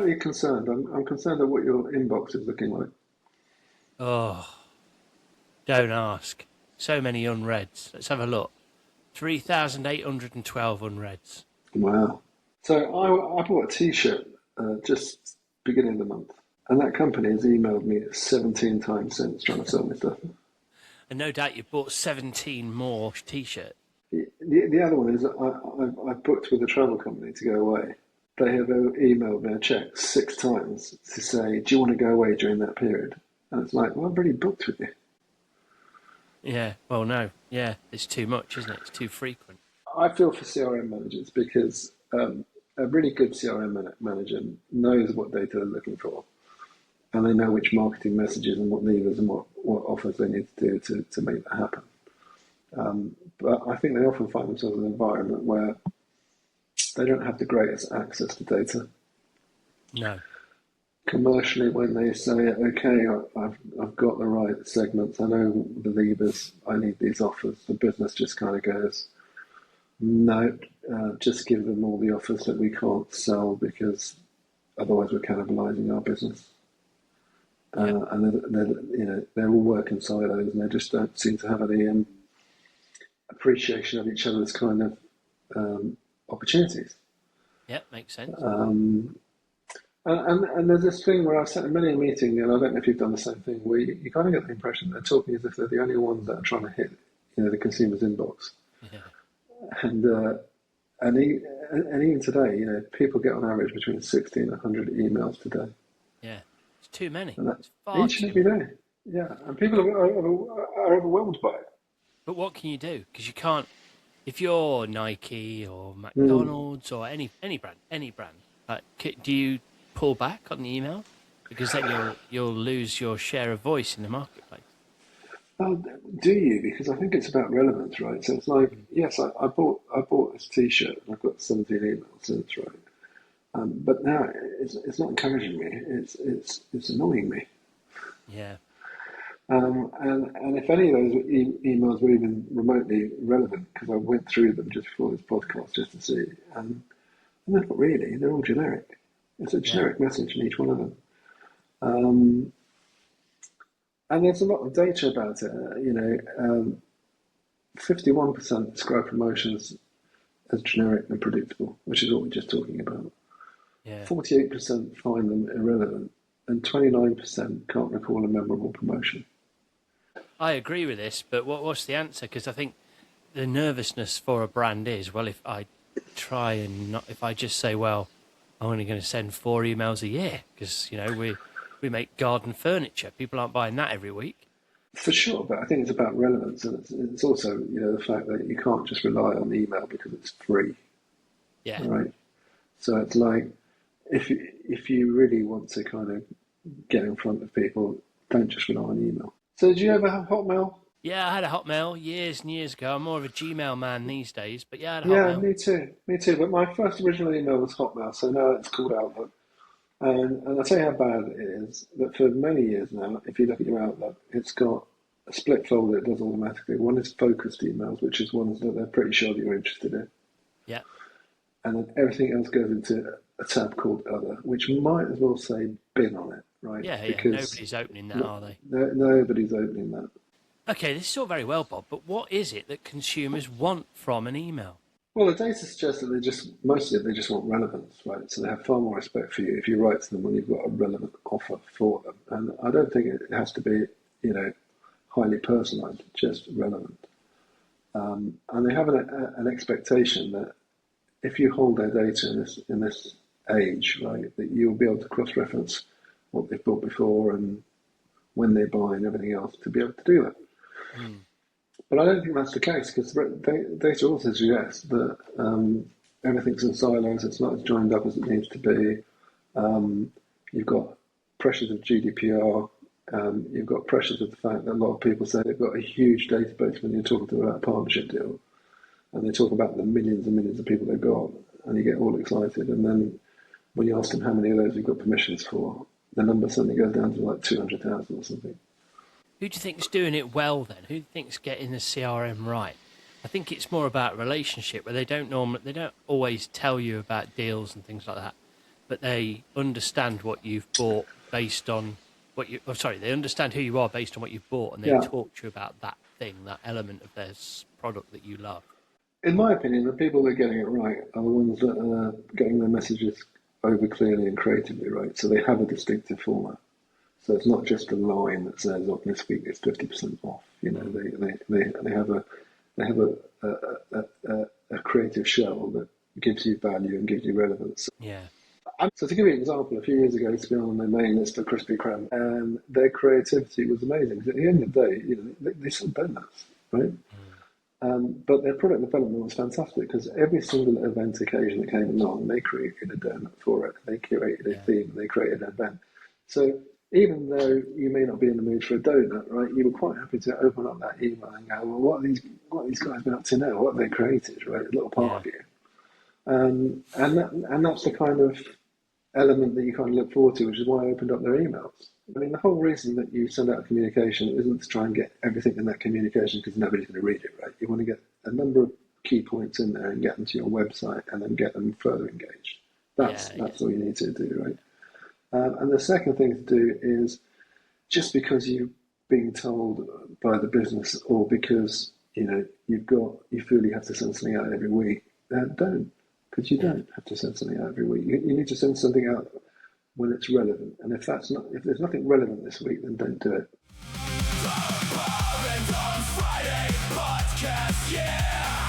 slightly concerned. I'm concerned at what your inbox is looking like. Oh, don't ask. So many unreads. Let's have a look. 3,812 unreads. Wow. So I bought a T-shirt just beginning of the month, and that company has emailed me 17 times since trying to sell me stuff. And no doubt you bought 17 more t-shirts. The other one is I booked with a travel company to go away. They have emailed me a check 6 times to say, "Do you want to go away during that period?" And it's like, well, I've already booked with you. Yeah, well, no. Yeah, it's too much, isn't it? It's too frequent. I feel for CRM managers because a really good CRM manager knows what data they're looking for, and they know which marketing messages and what levers and what offers they need to do to make that happen. But I think they often find themselves in an environment where they don't have the greatest access to data. No. Commercially, when they say, "Okay, I've got the right segments, I know the levers, I need these offers," the business just kind of goes, "No, just give them all the offers that we can't sell because otherwise we're cannibalising our business." Yeah. And they're all working silos, and they just don't seem to have any appreciation of each other's kind of opportunities. Yeah, makes sense. And there's this thing where I've sat in many a meeting, and I don't know if you've done the same thing, where you kind of get the impression they're talking as if they're the only ones that are trying to hit, the consumer's inbox. Yeah. And and even today, people get on average between 60 and 100 emails today, Yeah. It's too many. and that It's far each and too every many. day. Yeah, and people are overwhelmed by it. But what can you do? Because you can't, if you're Nike or Mm. McDonald's or any brand, like, do you pull back on the email? Because then you'll lose your share of voice in the marketplace. Well, do you? Because I think it's about relevance, right? So it's like, Mm. yes, I bought this T-shirt and I've got 17 emails since, right? But now it's not encouraging me. It's annoying me. Yeah. And if any of those emails were even remotely relevant, because I went through them just before this podcast just to see, and they're not really. They're all generic. It's a Yeah. generic message in each one of them. Um, and there's a lot of data about it. 51% describe promotions as generic and predictable, which is what we're just talking about. Yeah. 48% find them irrelevant, and 29% can't recall a memorable promotion. I agree with this, but what's the answer? Because I think the nervousness for a brand is, well, if I try and not, if I just say, well, I'm only going to send 4 emails a year because we make garden furniture. People aren't buying that every week. For sure, but I think it's about relevance, and it's also the fact that you can't just rely on email because it's free, Yeah. right? So it's like if you really want to kind of get in front of people, don't just rely on email. So did you ever have Hotmail? Yeah, I had a Hotmail years and years ago. I'm more of a Gmail man these days, but yeah, I had a Yeah, Hotmail. me too, me too. But my first original email was Hotmail, so now it's called Outlook. And I'll tell you how bad it is that for many years now, if you look at your Outlook, it's got a split folder that does automatically. One is focused emails, which is ones that they're pretty sure that you're interested in. Yeah. And then everything else goes into a tab called Other, which might as well say bin on it, right? Yeah, yeah. Because Nobody's opening that, are they? nobody's opening that. Okay, this is all very well, Bob, but what is it that consumers want from an email? Well, the data suggests that they just want relevance, right? So they have far more respect for you if you write to them when you've got a relevant offer for them. And I don't think it has to be, highly personalised, just relevant. And they have an expectation that if you hold their data in this age, right, that you'll be able to cross-reference what they've bought before and when they buy and everything else to be able to do that. Hmm. But I don't think that's the case because data also suggests that everything's in silos. It's not as joined up as it needs to be. You've got pressures of GDPR. You've got pressures of the fact that a lot of people say they've got a huge database when you're talking to them about a partnership deal, and they talk about the millions and millions of people they've got, and you get all excited. And then when you ask them how many of those you've got permissions for, the number suddenly goes down to like 200,000 or something. Who do you think's doing it well then? Who do you think's getting the CRM right? I think it's more about relationship where they don't always tell you about deals and things like that. but they understand what you've bought based on they understand who you are based on what you've bought, and they Yeah. talk to you about that thing, that element of their product that you love. In my opinion, the people that are getting it right are the ones that are getting their messages over clearly and creatively right. So they have a distinctive format. So it's not just a line that says, "Oh, this week it's 50% off." You know, they have a creative shell that gives you value and gives you relevance. Yeah. So to give you an example, a few years ago, to be on the main list for Krispy Kreme, and their creativity was amazing. Because at the end of the day, you know, they sold donuts, right? But their product development was fantastic because every single event occasion that came along, they created a donut for it. They curated a Yeah. theme. They created an event. So even though you may not be in the mood for a donut, right, you were quite happy to open up that email and go, well, what are these guys been up to now? What have they created, right? A little part Yeah. of you. And that's the kind of element that you kind of look forward to, which is why I opened up their emails. I mean, the whole reason that you send out a communication isn't to try and get everything in that communication because nobody's going to read it, right? You want to get a number of key points in there and get them to your website and then get them further engaged. That's all you need to do, right? And the second thing to do is just because you've been told by the business or because you feel you have to send something out every week, don't, because you don't have to send something out every week. You need to send something out when it's relevant. And if there's nothing relevant this week, then don't do it. Friday podcast, yeah.